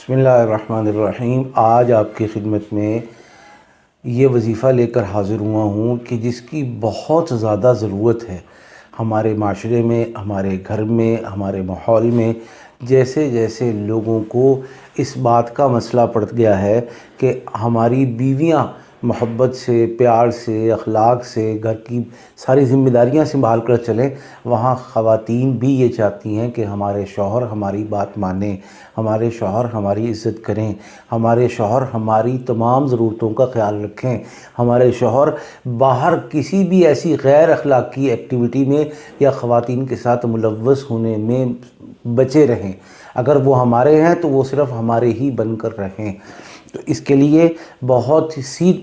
بسم اللہ الرحمن الرحیم۔ آج آپ کی خدمت میں یہ وظیفہ لے کر حاضر ہوا ہوں کہ جس کی بہت زیادہ ضرورت ہے ہمارے معاشرے میں، ہمارے گھر میں، ہمارے ماحول میں۔ جیسے جیسے لوگوں کو اس بات کا مسئلہ پڑ گیا ہے کہ ہماری بیویاں محبت سے، پیار سے، اخلاق سے گھر کی ساری ذمہ داریاں سنبھال کر چلیں، وہاں خواتین بھی یہ چاہتی ہیں کہ ہمارے شوہر ہماری بات مانیں، ہمارے شوہر ہماری عزت کریں، ہمارے شوہر ہماری تمام ضرورتوں کا خیال رکھیں، ہمارے شوہر باہر کسی بھی ایسی غیر اخلاقی ایکٹیویٹی میں یا خواتین کے ساتھ ملوث ہونے میں بچے رہیں۔ اگر وہ ہمارے ہیں تو وہ صرف ہمارے ہی بن کر رہیں۔ تو اس کے لیے بہت سی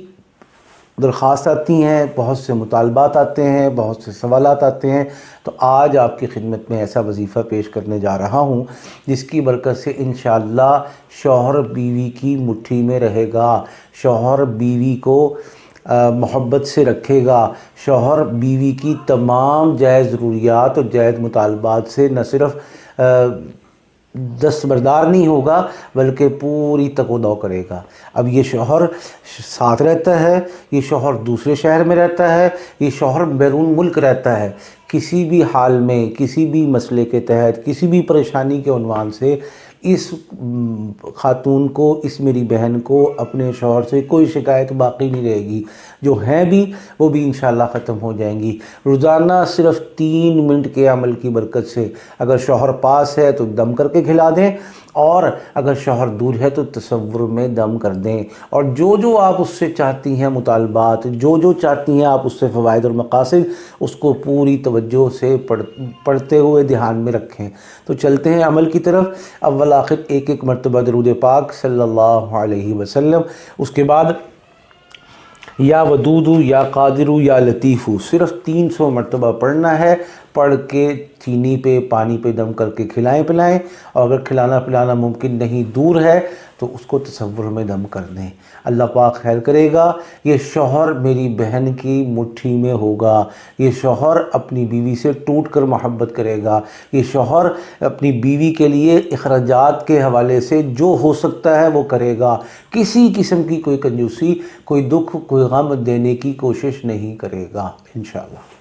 درخواست آتی ہیں، بہت سے مطالبات آتے ہیں، بہت سے سوالات آتے ہیں۔ تو آج آپ کی خدمت میں ایسا وظیفہ پیش کرنے جا رہا ہوں جس کی برکت سے انشاءاللہ شوہر بیوی کی مٹھی میں رہے گا، شوہر بیوی کو محبت سے رکھے گا، شوہر بیوی کی تمام جائز ضروریات اور جائز مطالبات سے نہ صرف دستبردار نہیں ہوگا بلکہ پوری تک و دو کرے گا۔ اب یہ شوہر ساتھ رہتا ہے، یہ شوہر دوسرے شہر میں رہتا ہے، یہ شوہر بیرون ملک رہتا ہے، کسی بھی حال میں، کسی بھی مسئلے کے تحت، کسی بھی پریشانی کے عنوان سے اس خاتون کو، اس میری بہن کو اپنے شوہر سے کوئی شکایت باقی نہیں رہے گی۔ جو ہیں بھی وہ بھی انشاءاللہ ختم ہو جائیں گی۔ روزانہ صرف 3 منٹ کے عمل کی برکت سے اگر شوہر پاس ہے تو دم کر کے کھلا دیں، اور اگر شوہر دور ہے تو تصور میں دم کر دیں، اور جو آپ اس سے چاہتی ہیں مطالبات، جو چاہتی ہیں آپ اس سے فوائد اور مقاصد، اس کو پوری توجہ سے پڑھتے ہوئے دھیان میں رکھیں۔ تو چلتے ہیں عمل کی طرف۔ اول آخر ایک مرتبہ درود پاک صلی اللہ علیہ وسلم، اس کے بعد یا ودود یا قادر یا لطیف، صرف 300 مرتبہ پڑھنا ہے۔ پڑھ کے چینی پہ، پانی پہ دم کر کے کھلائیں پلائیں، اور اگر کھلانا پلانا ممکن نہیں، دور ہے، تو اس کو تصور میں دم کر دیں۔ اللہ پاک خیر کرے گا۔ یہ شوہر میری بہن کی مٹھی میں ہوگا، یہ شوہر اپنی بیوی سے ٹوٹ کر محبت کرے گا، یہ شوہر اپنی بیوی کے لیے اخراجات کے حوالے سے جو ہو سکتا ہے وہ کرے گا، کسی قسم کی کوئی کنجوسی، کوئی دکھ، کوئی غم دینے کی کوشش نہیں کرے گا انشاءاللہ۔